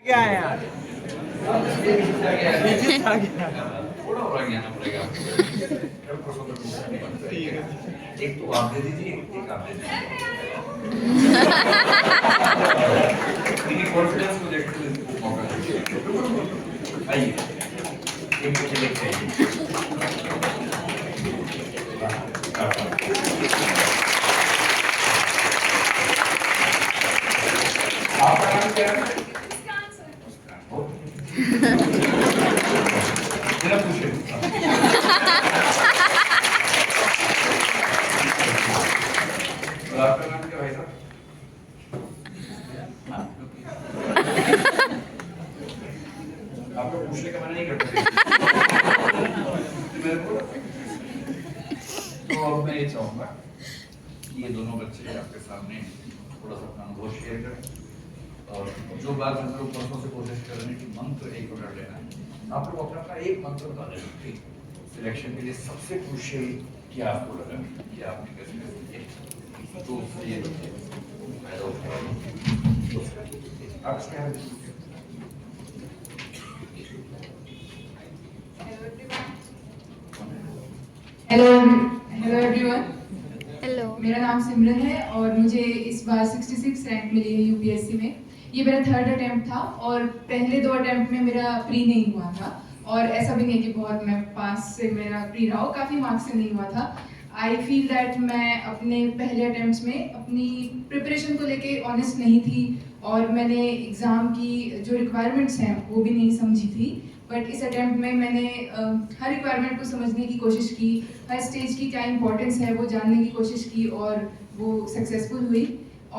क्या है यार थोड़ा और आगे आना पड़ेगा एक तो आप दे दीजिए एक आप दे दीजिए कॉन्फिडेंस को देखते हुए मौका दीजिए आइए एक मुझे देखते हैं आपका नाम क्या है मेरा पूछे और आपका नाम क्या भाई साहब आपको पूछने का मन नहीं करता मेरे को तो अब मैं ये चाहूंगा कि ये दोनों बच्चे आपके सामने थोड़ा सा अपना अनुभव शेयर करें और जो बात हम लोग परसों से कोशिश कर रहे हैं कि मंत्र एक पकड़ लेना है आप लोग अपना अपना एक मंत्र बता देना ठीक सिलेक्शन के लिए सबसे क्रूशियल क्या आपको लगा कि आपने कैसे किया तो उससे ये फायदा उठाया आप क्या हेलो हेलो एवरीवन। हेलो, मेरा नाम सिमरन है और मुझे इस बार 66 रैंक मिली है यूपीएससी में। ये मेरा थर्ड अटेम्प्ट था और पहले 2 अटेम्प्ट में मेरा प्री नहीं हुआ था और ऐसा भी नहीं कि बहुत मैं पास से मेरा प्री रहा हो, काफ़ी मार्क्स से नहीं हुआ था। आई फील दैट मैं अपने पहले अटेम्प्ट्स में अपनी प्रिपरेशन को लेके ऑनेस्ट नहीं थी और मैंने एग्ज़ाम की जो रिक्वायरमेंट्स हैं वो भी नहीं समझी थी। बट इस अटेम्प्ट में मैंने हर रिक्वायरमेंट को समझने की कोशिश की, हर स्टेज की क्या इंपॉर्टेंस है वो जानने की कोशिश की और वो सक्सेसफुल हुई।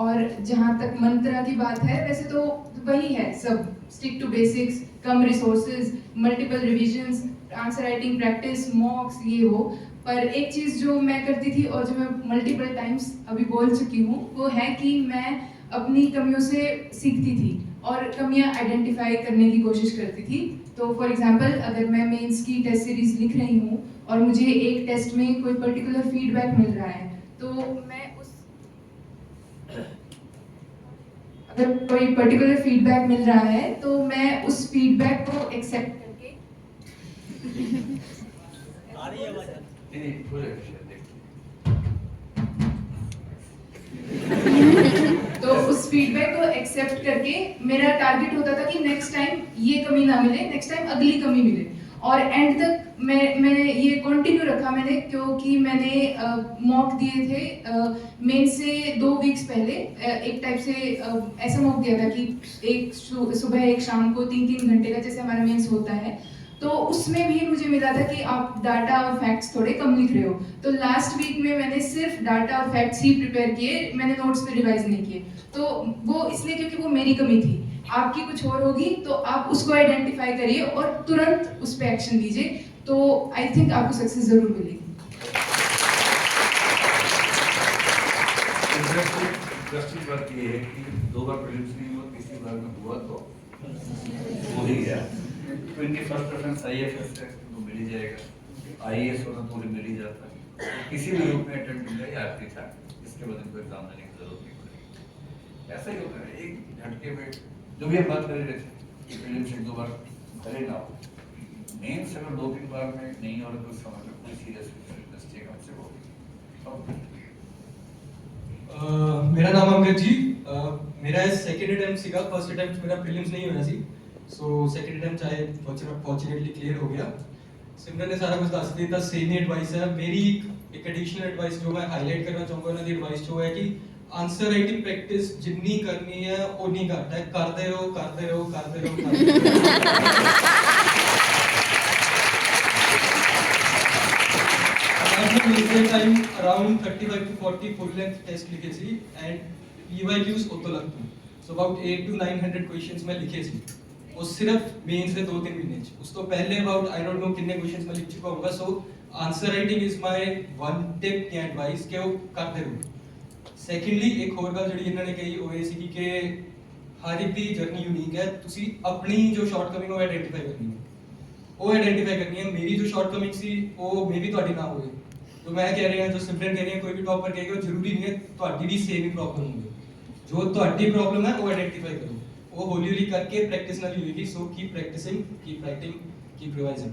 और जहाँ तक मंत्रा की बात है वैसे तो वही है सब, स्टिक टू बेसिक्स, कम resources, multiple revisions, answer writing practice, mocks, ये वो। पर एक चीज़ जो मैं करती थी और जो मैं मल्टीपल टाइम्स अभी बोल चुकी हूँ वो है कि मैं अपनी कमियों से सीखती थी और कमियाँ आइडेंटिफाई करने की कोशिश करती थी। तो फॉर एग्जांपल अगर मैं मेंस की टेस्ट सीरीज लिख रही हूँ और मुझे एक टेस्ट में कोई पर्टिकुलर फीडबैक मिल रहा है तो मैं उस अगर कोई पर्टिकुलर फीडबैक मिल रहा है तो मैं उस फीडबैक को एक्सेप्ट करके तो उस फीडबैक को एक्सेप्ट करके मेरा टारगेट होता था कि नेक्स्ट टाइम ये कमी ना मिले, नेक्स्ट टाइम अगली कमी मिले। और एंड तक मैंने ये कंटिन्यू रखा मैंने, क्योंकि मैंने मॉक दिए थे मेन से 2 वीक्स पहले। एक टाइप से ऐसा मॉक दिया था कि एक सुबह एक शाम को 3-3 घंटे का जैसे हमारा मेंस होता है। तो उसमें भी मुझे मिला था कि आप डाटा और फैक्ट्स थोड़े कम लिख रहे हो। तो लास्ट वीक में मैंने सिर्फ डाटा और फैक्ट्स ही प्रिपेयर किए, मैंने नोट्स पे रिवाइज नहीं किए। तो वो इसलिए क्योंकि वो मेरी कमी थी। आपकी कुछ और होगी तो आप उसको आइडेंटिफाई करिए और तुरंत उस पर एक्शन लीजिए, तो आई थिंक आपको सक्सेस जरूर मिलेगी। इंटरेस्टिंग बात ये है कि 2 बार प्रीलिम्स नहीं हुआ, तीसरी बार में हुआ तो हो ही गया। तो इनकी फर्स्ट प्रेफरेंस आईएएस है तो मिल ही जाएगा, आईएएस होना तो मिल ही जाता है। किसी भी रूप में अटेम्प्ट मिल जाए आखिरी था, इसके बाद इनको एग्जाम देने की जरूरत नहीं पड़ेगी। ऐसा ही होता है एक झटके में, जो भी हम बात कर रहे थे कि प्रीलिम्स 1-2 बार भले ना हो, मेंस अगर 2-3 बार में नहीं हो रहा तो समझ लो कोई सीरियस मिस्टेक हमसे होगी। मेरा नाम अंगद जी। मेरा सेकंड अटेम्प्ट सीगा, फर्स्ट अटेम्प्ट मेरा प्रीलिम्स नहीं होया सी, सो सेकंड अटेम्प्ट चाहे फॉर्चुनेटली क्लियर हो गया। सिमरन ने सारा कुछ दस दिया, सेम ही एडवाइस है मेरी। एक एडिशनल एडवाइस जो मैं हाईलाइट करना चाहूंगा ना, दी एडवाइस जो है कि आंसर राइटिंग प्रैक्टिस जितनी करनी है उतनी घट है, करते रहो करते रहो करते रहो करते रहो। Time around 35 to 40 full length test लिखे सी एंड पीवाईक्यूज ओतो लगतू, सो अबाउट 8 to 900 क्वेश्चंस मैं लिखे सी और सिर्फ मेंस से 2-3 महीने। उस तो पहले अबाउट आई डोंट नो कितने क्वेश्चंस मैं लिख चुका होगा। So answer writing is my one tip या एडवाइस के वो करते रहो। ਸੈਕੰਡਲੀ ਇੱਕ ਹੋਰ ਗੱਲ ਜਿਹੜੀ ਇਹਨਾਂ ਨੇ ਕਹੀ ਉਹ ਇਹ ਸੀ ਕਿ ਹਰ ਇੱਕ ਦੀ ਜਰਨੀ ਯੂਨੀਕ ਹੈ, ਤੁਸੀਂ ਆਪਣੀ ਜੋ ਸ਼ਾਰਟਕਮਿੰਗ ਉਹ ਆਇਡੈਂਟੀਫਾਈ ਕਰਨੀ ਹੈ, ਮੇਰੀ ਜੋ ਸ਼ਾਰਟਕਮਿੰਗ ਸੀ ਉਹ ਮੇਬੀ ਤੁਹਾਡੀ ਨਾ ਹੋਵੇ, ਜੋ ਮੈਂ ਕਹਿ ਰਿਹਾ ਜੋ ਸਿਮਰਨ ਕਹਿ ਰਹੀ ਹੈ ਕੋਈ ਵੀ ਟੌਪਰ ਕਹੇਗਾ ਉਹ ਜ਼ਰੂਰੀ ਨਹੀਂ ਹੈ ਤੁਹਾਡੀ ਵੀ ਸੇਮ ਹੀ ਪ੍ਰੋਬਲਮ ਹੋਵੇ। ਜੋ ਤੁਹਾਡੀ ਪ੍ਰੋਬਲਮ ਹੈ ਉਹ ਆਇਡੈਂਟੀਫਾਈ ਕਰੋ वो हौली हौली करके प्रैक्टिस ना होगी, so keep practicing, keep writing, keep revising.